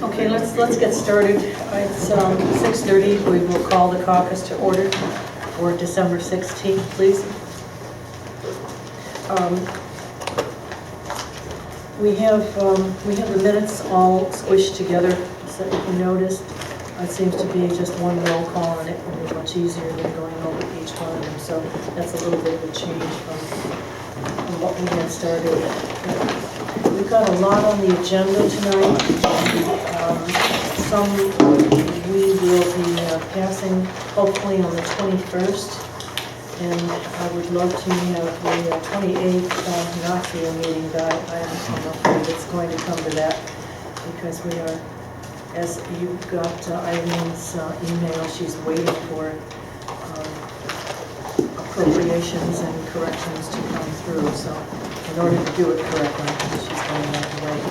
Okay, let's get started. It's 6:30. We will call the caucus to order for December 16th, please. We have the minutes all squished together, so if you noticed, it seems to be just one roll call, and it will be much easier than going over each one of them. So that's a little bit of a change from what we had started. We've got a lot on the agenda tonight. Some we will be passing hopefully on the 21st, and I would love to have the 28th not be a meeting, but I'm afraid it's going to come to that because we are, as you've got Eileen's email, she's waiting for appropriations and corrections to come through. So in order to do it correctly, she's going to have to wait.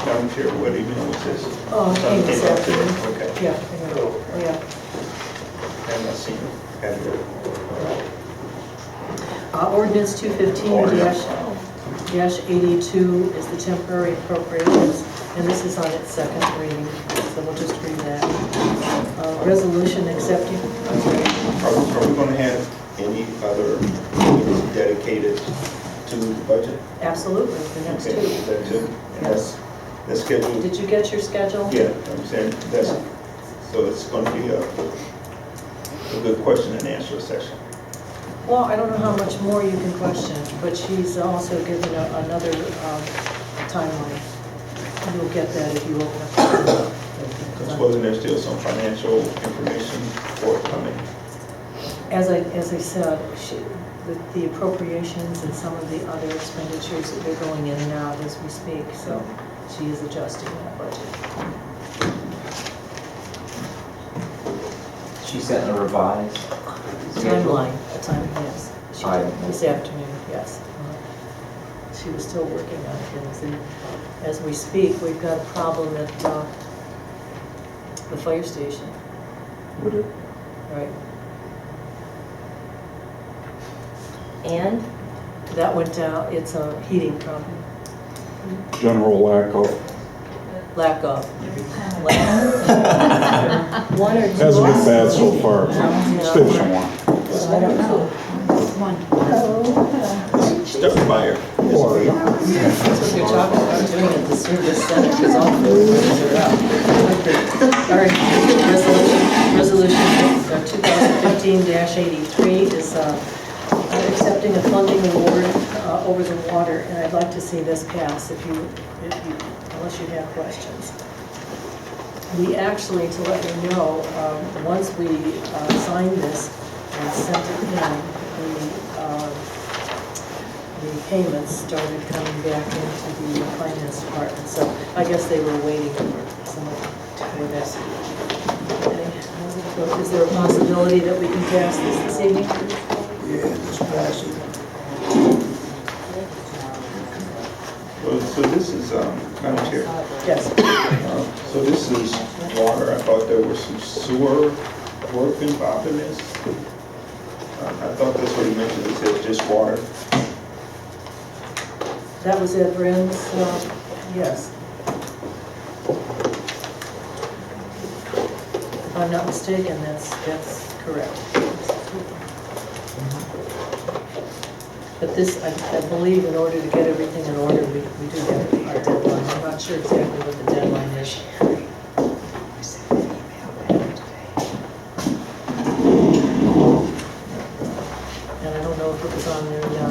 Madam Chair, what email was this? Oh, okay, this afternoon. Okay. Yeah, yeah. And I see you. Ordinance 215-82 is the temporary appropriations, and this is on its second reading, so we'll just read that. Resolution accepting. Are we going to have any other meetings dedicated to the budget? Absolutely, the next Okay, two. is that two? And Yes. that's scheduled? Did you get your schedule? Yeah, I'm saying that's, Yeah. so it's going to be a good question and answer session. Well, I don't know how much more you can question, but she's also given another timeline. You'll get that if you open up. Because wasn't there still some financial information forthcoming? As I said, the appropriations and some of the other expenditures, they're going in and out as we speak, so she is adjusting that budget. She sent a revised Timeline, yes. She did Item. this afternoon, yes. She was still working on things, and as we speak, we've got a problem at the fire station. Right. And that went down, it's a heating problem. General lack of. One or two. Hasn't been bad so far. Yeah. Station one. I don't know. Start fire. That's what they're talking about doing at the service center, because all the rooms are up. All right, resolution 2015-83 is accepting a funding award over the water, and I'd like to see this pass unless you have questions. We actually, to let you know, once we signed this and sent it in, the payments started coming back into the finance department. So I guess they were waiting for some of this. Okay. Is there a possibility that we can pass this evening? Yeah, just pass it. So this is, Madam Chair. Yes. So this is water. I thought there was some sewer work involved in this. I thought that's what he mentioned. It said just water. That was Ed Brand's, yes. If I'm not mistaken, that's correct. But this, I believe, in order to get everything in order, we do have our deadline. I'm not sure exactly what the deadline is. And I don't know if it was on there now.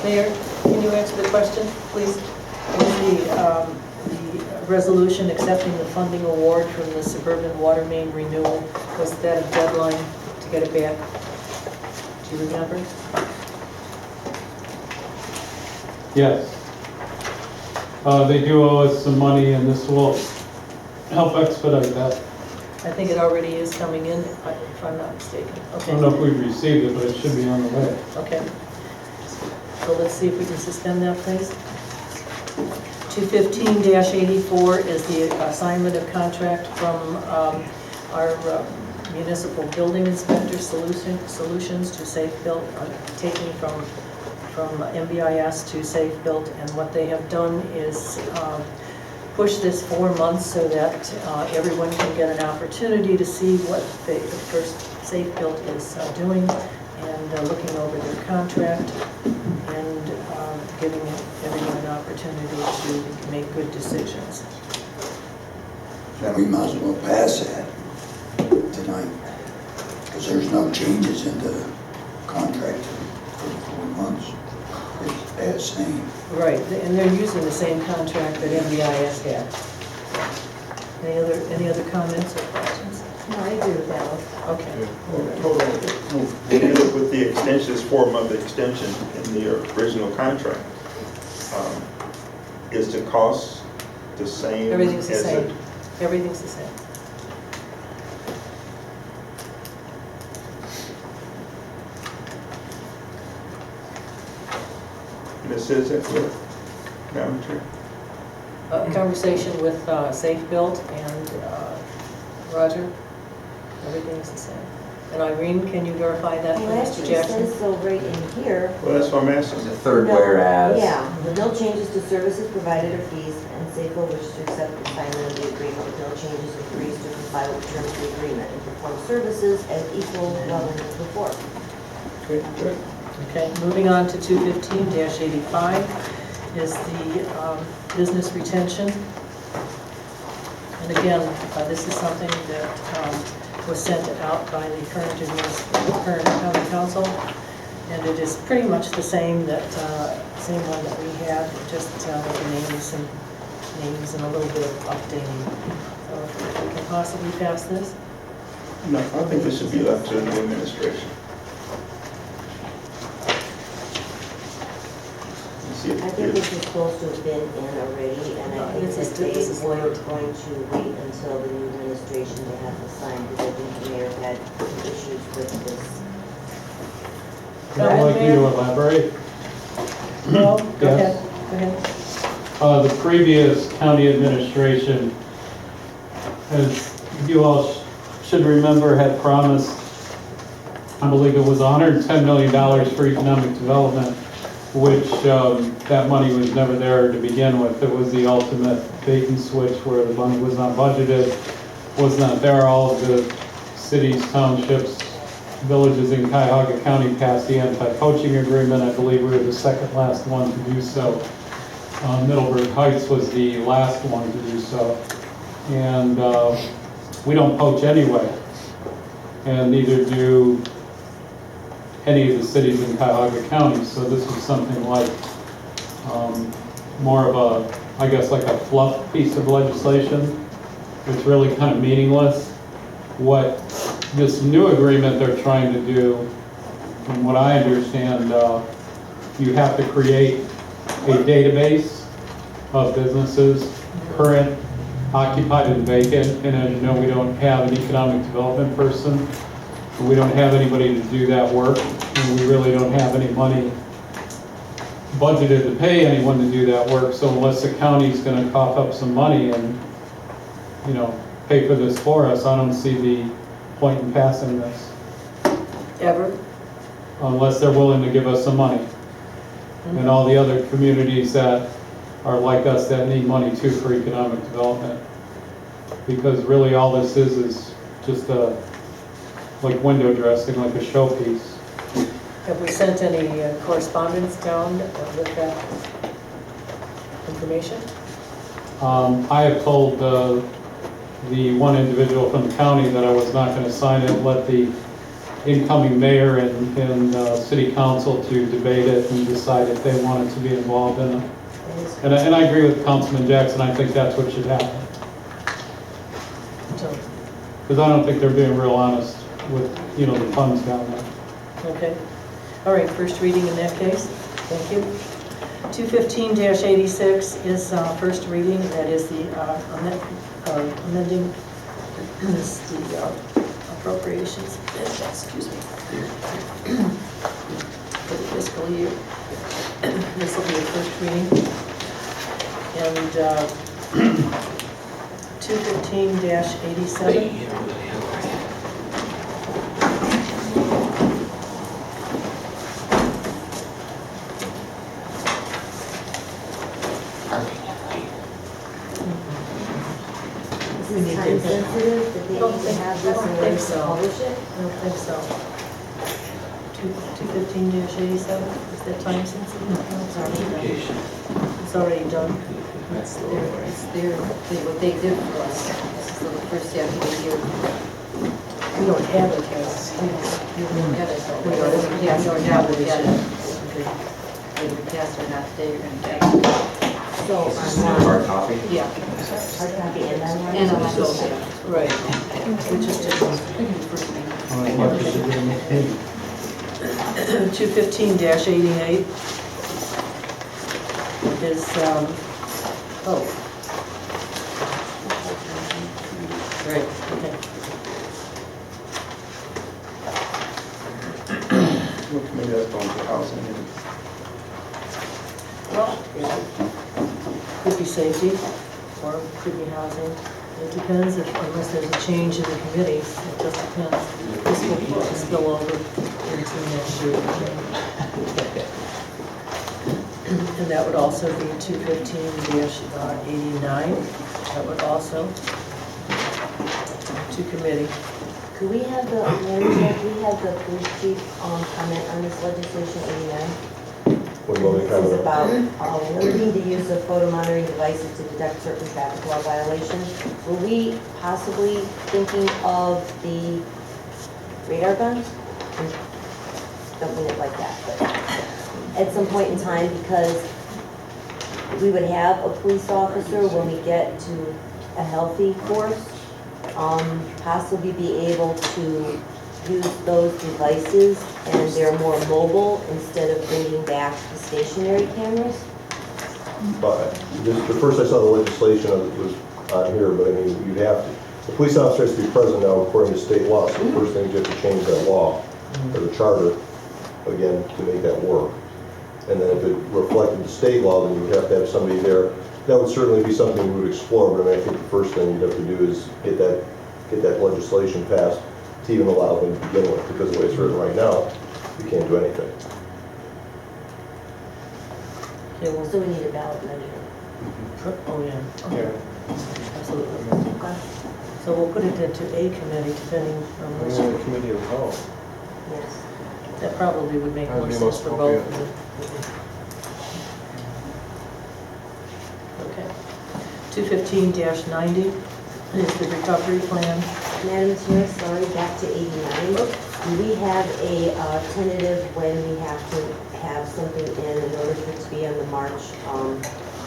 Mayor, can you answer the question, please? The resolution accepting the funding award from the suburban water main renewal, was that a deadline to get it back? Do you remember? Yes. They do owe us some money, and this will help expedite that. I think it already is coming in, if I'm not mistaken. I Okay. don't know if we've received it, but it should be on the way. Okay. So let's see if we can suspend that, please. 215-84 is the assignment of contract from our municipal building inspector solutions to Safe Built, taking from MBIS to Safe Built, and what they have done is push this 4 months so that everyone can get an opportunity to see what the first Safe Built is doing, and looking over their contract, and giving everyone an opportunity to make good decisions. Then we might as well pass that tonight, because there's no changes in the contract for the 4 months. It's as same. Right, and they're using the same contract that MBIS had. Any other comments or questions? No, I agree with that. Okay. Hold on. With the extension, this 4-month extension in the original contract, is the cost the same? Everything's the as same. it- Everything's the same. And it says that where? Madam Chair? A conversation with Safe Built and Roger, everything's the same. And Irene, can you verify that for Well, it Mr. actually Jackson? says so right in here. Well, that's what I'm asking. The third No, whereas. Yeah, with no changes to services provided or fees, and Safeco wishes to accept the assignment of the agreement with no changes and agrees to comply with the terms of the agreement and perform services as equal levels as before. Okay, good. Okay, moving on to 215-85 is the business retention. And again, this is something that was sent out by the current county council, and it is pretty much the same same one that we had, just with the names and a little bit of updating. So if we can possibly pass this. No, I think this should be left to the new administration. See I think this is supposed to have been in already, and I think This that they is were late. going to wait until the new administration to have this signed, because I think the mayor had issues with this. Go I'd ahead, like you Mayor. to elaborate. No, go Yes. ahead, go ahead. The previous county administration, as you all should remember, had promised, I believe it was $110 million for economic development, which that money was never there to begin with. It was the ultimate bait and switch where the money was not budgeted, was not there. All of the cities, townships, villages in Cuyahoga County passed the anti-poaching agreement. I believe we were the second last one to do so. Middleburg Heights was the last one to do so. And we don't poach anyway, and neither do any of the cities in Cuyahoga County. So this was something like more of a, I guess, like a fluff piece of legislation. It's really kind of meaningless. What this new agreement they're trying to do, from what I understand, you have to create a database of businesses, current, occupied, and vacant. And as you know, we don't have an economic development person. We don't have anybody to do that work, and we really don't have any money budgeted to pay anyone to do that work. So unless the county's gonna cough up some money and, you know, pay for this for us, I don't see the point in passing this, Ever? unless they're willing to give us some money. And all the other communities that are like us that need money too for economic development. Because really all this is just a, like window dressing, like a showpiece. Have we sent any correspondence down with that information? I have told the one individual from the county that I was not going to sign it, let the incoming mayor and city council to debate it and decide if they wanted to be involved in it. And I agree with Councilman Jackson, I think that's what should happen. So, Because I don't think they're being real honest with, you know, the funds down there. okay. All right, first reading in that case. Thank you. 215-86 is first reading. That is the amending the appropriations. Excuse me. For the fiscal year. This will be the first reading. And 215-87. Is this time sensitive, that they need to have this in order to publish it? I don't think so. 215-87, is that time sensitive? No, it's already done. It's already done. It's their, what they did for us. This is the first half of the year. We don't have it, yes. We don't have it. We don't have it yet. Whether we pass or not today, you're gonna get it. So, Is this a hard copy? Yeah. hard copy and then one? And I'm still there. Right. We just did one. 215-88 is, oh. Right, okay. What committee that's going to housing and Well, could be safety, or could be housing. It depends if, unless there's a change in the committees, it just depends. This will spill over into next year. And that would also be 215-89. That would also, to committee. Could we have the, could we have the police chief comment on this legislation 89? What do you want me to This is comment about limiting the use of photo monitoring devices to detect certain traffic law violations. Were we possibly thinking of the radar guns? Don't mean it like that, but at some point in time, because we would have a police officer when we get to a healthy force, possibly be able to use those devices and they're more mobile instead of bringing back the stationary cameras? But the first I saw the legislation was on here, but I mean, you'd have to, the police officer has to be present now according to state law, so the first thing is you have to change that law, or the charter, again, to make that work. And then if it reflected the state law, then you would have to have somebody there. That would certainly be something we would explore, but I mean, I think the first thing you'd have to do is get that legislation passed to even allow them to begin with, because the way it's written right now, you can't do anything. Okay, well, So we need a ballot measure. oh yeah, yeah. absolutely. Okay. So we'll put it into a committee depending on which, Committee of the whole. Yes. that probably would make That would more be sense most for both. appropriate. Okay. 215-90 is the recovery plan. Madam Chair, sorry, back to 89. Do we have a tentative when we have to have something in order for it to be on the March?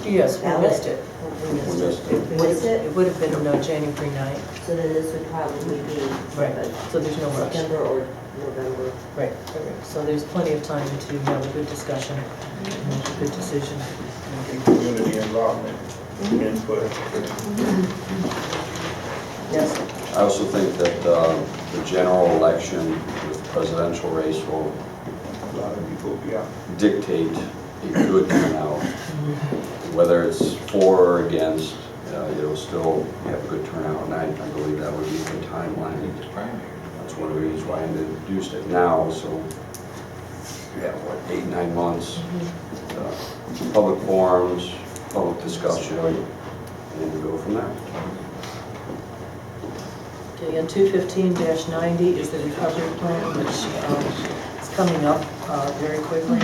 Yes, we Ballot? missed it. We missed it. Missed it? It would have been January 9th. So then this would probably be Right, so there's no rush. September or November. Right, right. So there's plenty of time to have a good discussion, and make a good decision. Community involvement, input. Yes, I also think that the general election, the presidential race will A lot of people, yeah. dictate a good turnout. Whether it's for or against, it'll still have a good turnout, and I believe that would be a good timeline. That's one of the reasons why I introduced it now, so you have, what, 8, 9 months, public forums, public discussion, and we go from there. okay, and 215-90 is the recovery plan, which is coming up very quickly.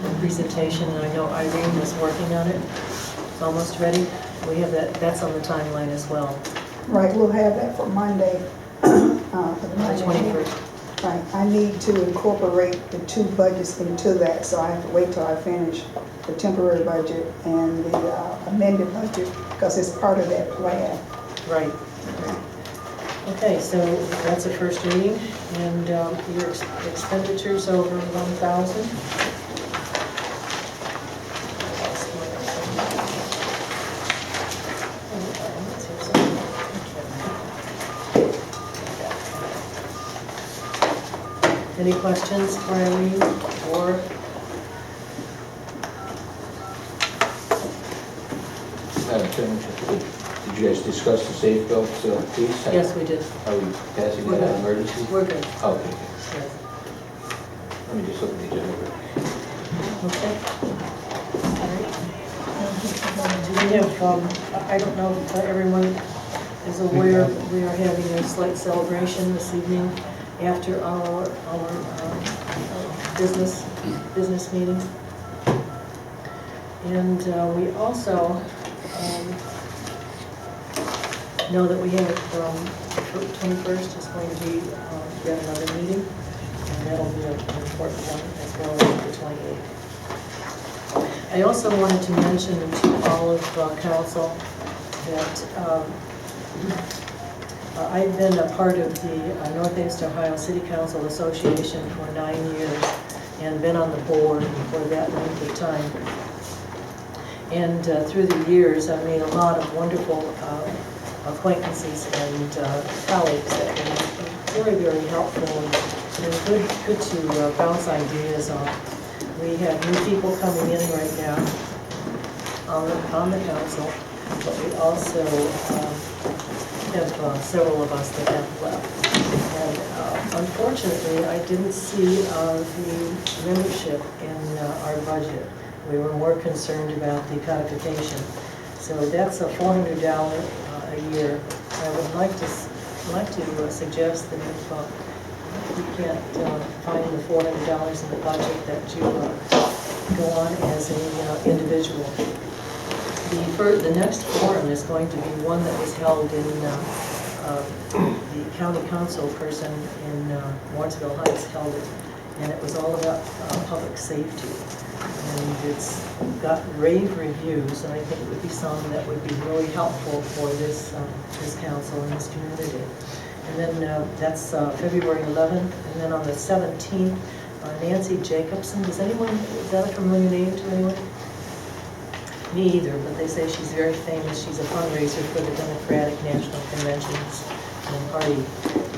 The presentation, and I know Irene was working on it. It's almost ready. We have that, that's on the timeline as well, Right, we'll have that for Monday. For the the Monday. 21st. Right, I need to incorporate the two budgets into that, so I have to wait till I finish the temporary budget and the amended budget, because it's part of that plan. Right. Okay, so that's a first reading, and your expenditures over 1,000. Any questions for Irene or? Madam Chairman, did you guys discuss the safe built piece? Yes, we did. Are we passing that on emergency? We're good. Okay, Yes. let me just look at the agenda. Okay. All right. We have, I don't know if everyone is aware, we are having a slight celebration this evening after our business meeting. And we also know that we have, 21st is going to be yet another meeting, and that'll be an important one, as well as the 28th. I also wanted to mention to all of council that I've been a part of the Northeast Ohio City Council Association for 9 years and been on the board for that length of time. And through the years, I've made a lot of wonderful acquaintances and colleagues that have been very, very helpful and good to bounce ideas off. We have new people coming in right now on the council, but we also have several of us that have left. And unfortunately, I didn't see the membership in our budget. We were more concerned about the codification. So that's a $400 a year. I would like to suggest that if you can't find the $400 in the budget, that you go on as an individual. The next forum is going to be one that was held in the county council person in Warrensville Heights held it, and it was all about public safety. And it's got rave reviews, and I think it would be something that would be really helpful for this council and this community. And then that's February 11th, and then on the 17th, Nancy Jacobson. Is that a familiar name to anyone? Me either, but they say she's very famous. She's a fundraiser for the Democratic National Conventions and Party,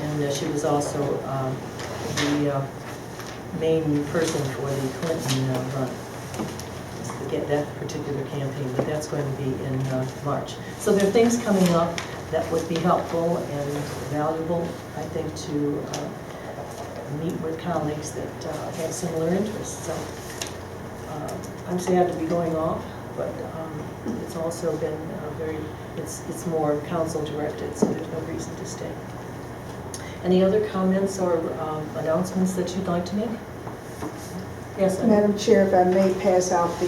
and she was also the main person for the Clinton run. Get that particular campaign, but that's going to be in March. So there are things coming up that would be helpful and valuable, I think, to meet with colleagues that have similar interests. So I'm sad to be going off, but it's also been it's more council directed, so there's no reason to stay. Any other comments or announcements that you'd like to make? Yes, Madam Chair, if I may pass out the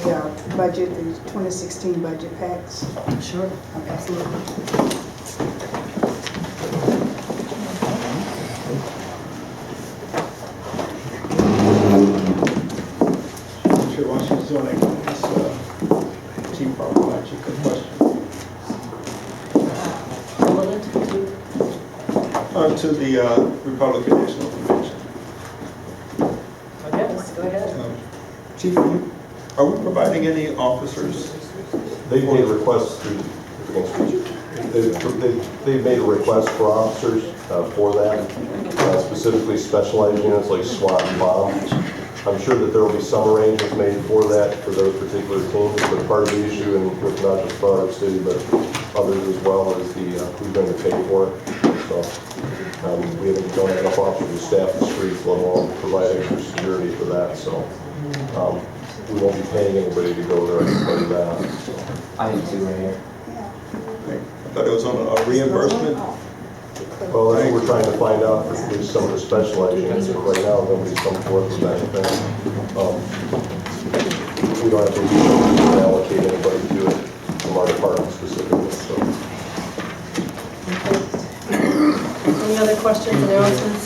budget, the 2016 budget packs. Sure, absolutely. Chair, while she's doing that, can I ask Chief Parker a quick question? Relevant To the Republican National Convention. Yes, go ahead. Chief, are we providing any officers? They've made requests they've made a request for officers for that, specifically specialized units like SWAT and BOMB. I'm sure that there will be some arrangements made for that for those particular teams, but part of the issue, and with not just Roanoke City, but others as well, is who's going to pay for it. So we don't have enough officers to staff the streets, let alone provide extra security for that. So we won't be paying anybody to go there and play that. So. I think two right here. I thought it was on a reimbursement. Well, that's what we're trying to find out for some of the specialized units. Right now, nobody's come forth with anything. We don't have to allocate anybody to it from our department specifically. So. Okay. Any other questions, announcements?